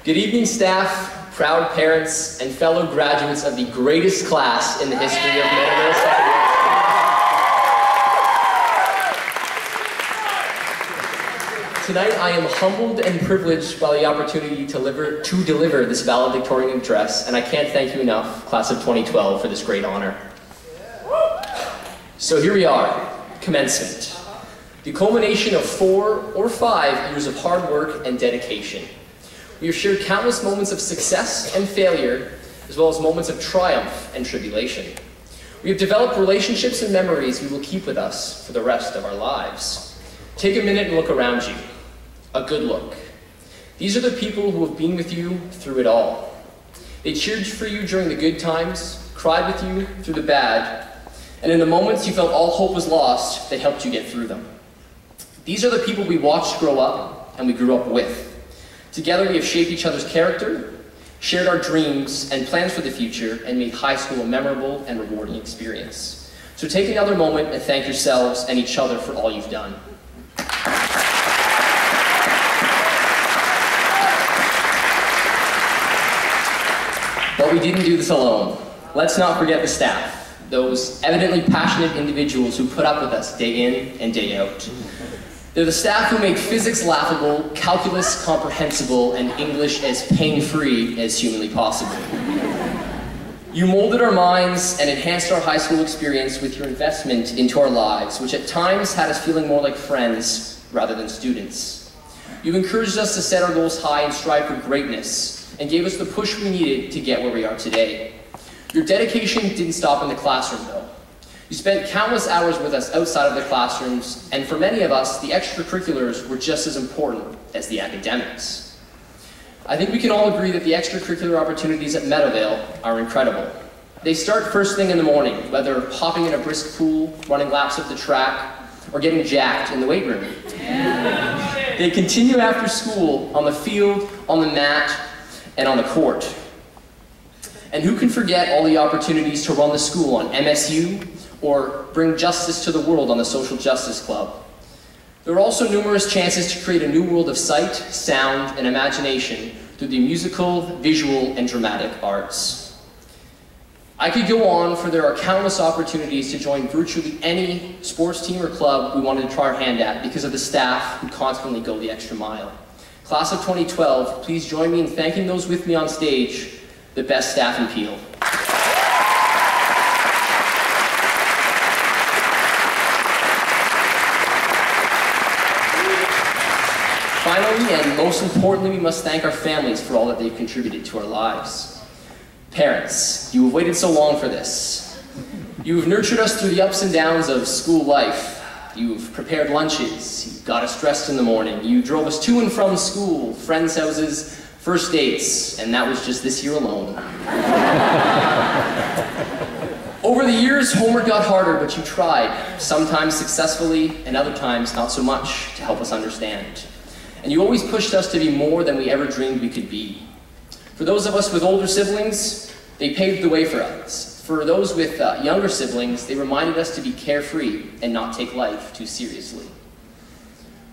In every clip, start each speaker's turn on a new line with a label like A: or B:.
A: Good evening, staff, proud parents, and fellow graduates of the greatest class in the history of Meadowvale Secondary School. Tonight, I am humbled and privileged by the opportunity to deliver this valedictorian address, and I can't thank you enough, class of 2012, for this great honor. So here we are, commencement. The culmination of 4 or 5 years of hard work and dedication. We have shared countless moments of success and failure, as well as moments of triumph and tribulation. We have developed relationships and memories we will keep with us for the rest of our lives. Take a minute and look around you. A good look. These are the people who have been with you through it all. They cheered for you during the good times, cried with you through the bad, and in the moments you felt all hope was lost, they helped you get through them. These are the people we watched grow up and we grew up with. Together we have shaped each other's character, shared our dreams and plans for the future, and made high school a memorable and rewarding experience. So take another moment and thank yourselves and each other for all you've done. But we didn't do this alone. Let's not forget the staff, those evidently passionate individuals who put up with us day in and day out. They're the staff who make physics laughable, calculus comprehensible, and English as pain-free as humanly possible. You molded our minds and enhanced our high school experience with your investment into our lives, which at times had us feeling more like friends rather than students. You encouraged us to set our goals high and strive for greatness, and gave us the push we needed to get where we are today. Your dedication didn't stop in the classroom, though. You spent countless hours with us outside of the classrooms, and for many of us, the extracurriculars were just as important as the academics. I think we can all agree that the extracurricular opportunities at Meadowvale are incredible. They start first thing in the morning, whether hopping in a brisk pool, running laps of the track, or getting jacked in the weight room. They continue after school, on the field, on the mat, and on the court. And who can forget all the opportunities to run the school on MSU, or bring justice to the world on the Social Justice Club. There are also numerous chances to create a new world of sight, sound, and imagination through the musical, visual, and dramatic arts. I could go on, for there are countless opportunities to join virtually any sports team or club we wanted to try our hand at because of the staff who constantly go the extra mile. Class of 2012, please join me in thanking those with me on stage, the best staff in Peel. Finally, and most importantly, we must thank our families for all that they've contributed to our lives. Parents, you have waited so long for this. You have nurtured us through the ups and downs of school life. You've prepared lunches, you got us dressed in the morning, you drove us to and from school, friends' houses, first dates, and that was just this year alone. Over the years, homework got harder, but you tried, sometimes successfully and other times not so much, to help us understand. And you always pushed us to be more than we ever dreamed we could be. For those of us with older siblings, they paved the way for us. For those with younger siblings, they reminded us to be carefree and not take life too seriously.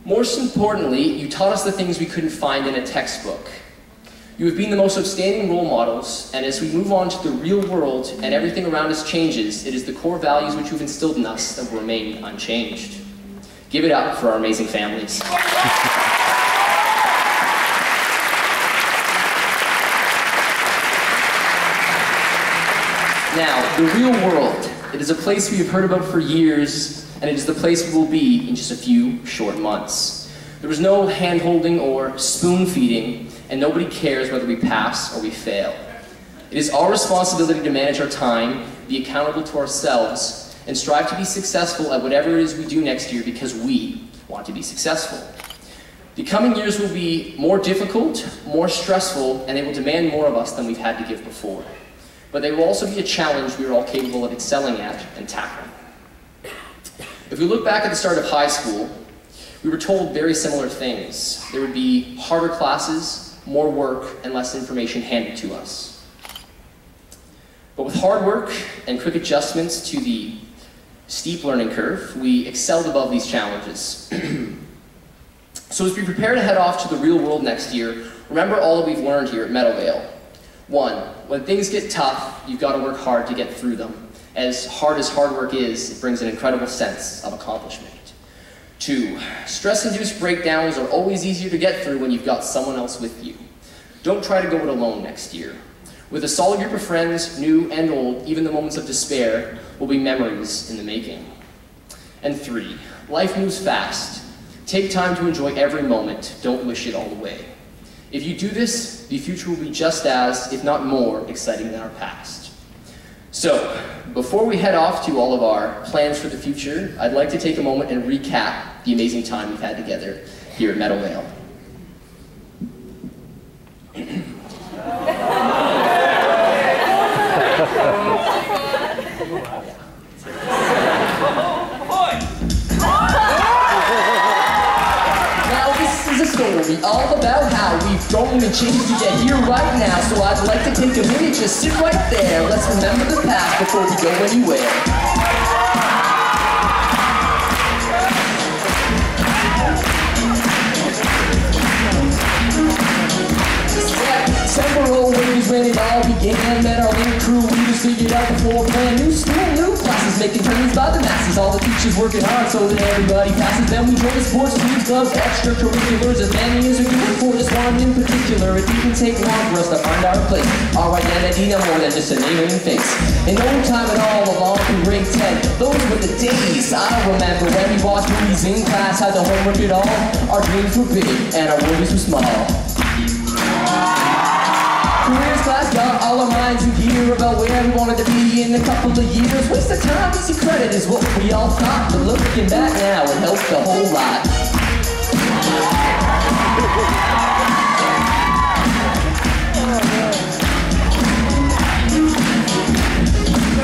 A: Most importantly, you taught us the things we couldn't find in a textbook. You have been the most outstanding role models, and as we move on to the real world and everything around us changes, it is the core values which you've instilled in us that will remain unchanged. Give it up for our amazing families. Now, the real world. It is a place we have heard about for years, and it is the place we will be in just a few short months. There was no hand-holding or spoon-feeding, and nobody cares whether we pass or we fail. It is our responsibility to manage our time, be accountable to ourselves, and strive to be successful at whatever it is we do next year because we want to be successful. The coming years will be more difficult, more stressful, and they will demand more of us than we've had to give before. But they will also be a challenge we are all capable of excelling at and tackling. If we look back at the start of high school, we were told very similar things. There would be harder classes, more work, and less information handed to us. But with hard work and quick adjustments to the steep learning curve, we excelled above these challenges. So as we prepare to head off to the real world next year, Remember all that we've learned here at Meadowvale. 1, when things get tough, you've got to work hard to get through them. As hard work is, it brings an incredible sense of accomplishment. 2, stress-induced breakdowns are always easier to get through when you've got someone else with you. Don't try to go it alone next year. With a solid group of friends, new and old, even the moments of despair will be memories in the making. And 3, life moves fast. Take time to enjoy every moment. Don't wish it all away. If you do this, the future will be just as, if not more, exciting than our past. So, before we head off to all of our plans for the future, I'd like to take a moment and recap the amazing time we've had together here at Meadowvale. All about how we've grown and changed to get here right now. So I'd like to take a minute, just sit right there. Let's remember the past before we go anywhere. Several ways when it all began. Met our little crew, we just figured out the floor plan. New school, new classes, making turns by the masses. All the teachers working hard so that everybody passes. Then we joined sports, teams, clubs, extracurriculars, as many as we could for this one in particular. It didn't take long for us to find our place. Our identity, no more than just a name and face. In no time at all, along through grade 10, those were the days I remember when we watched movies in class, had the homework at all. Our dreams were big and our worries were small. Careers class got all our minds in gear about where we wanted to be in a couple of years. Waste of time, easy credit is what we all thought, but looking back now, it helped a whole lot.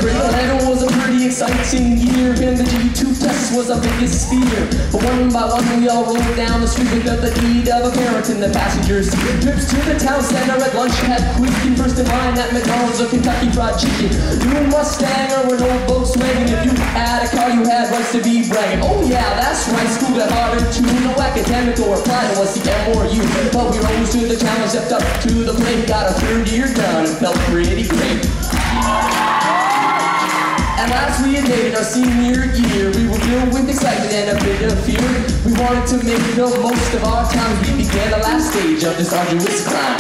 A: Grade 11 was a pretty exciting year, and the G2 test was our biggest fear. But one by one we all rolled down the street without the need of a parent in the passenger seat. Trips to the town center at lunch had quick, and first in line at McDonald's or Kentucky Fried Chicken. New Mustang or an old Volkswagen, if you had a car you had rights to be bragging. Oh yeah, that's right, school got harder too. No academic or applied, it was the M or U. But we rose to the challenge, stepped up to the plate, got a third year done and felt pretty great. And as we had made our senior year, we were filled with excitement and a bit of fear. We wanted to make the most of our time as we began the last stage of this arduous climb.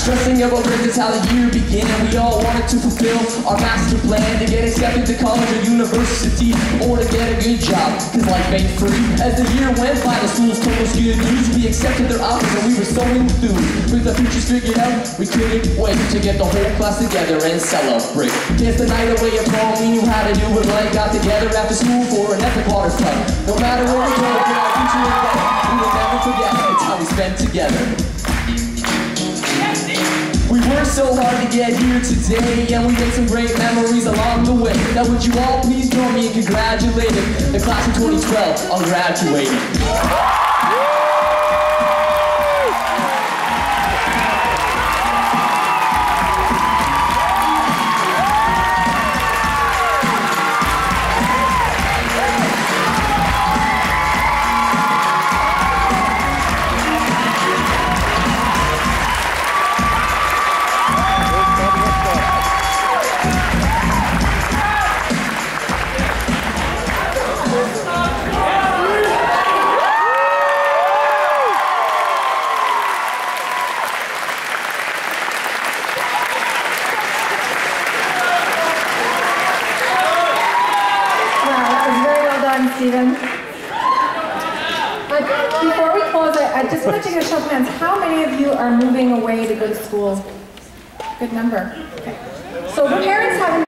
A: Stressing about grades is how the year began. We all wanted to fulfill our master plan, to get accepted to college or university, or to get a good job, cause life ain't free. As the year went by, the schools told us good news. We accepted their offers and we were so enthused. With the futures figured out, we couldn't wait to get the whole class together and celebrate. Dance the night away at prom, we knew how to do it right. Got together after school for an epic water fight. No matter where we go, get our future in life, we will never forget, it's how we spent together. We worked so hard to get here today, and we made some great memories along the way. Now would you all please join me in congratulating the class of 2012 on graduating.
B: Before we close, I just want to take a show of hands. How many of you are moving away to go to school? Good number. Okay. So the parents haven't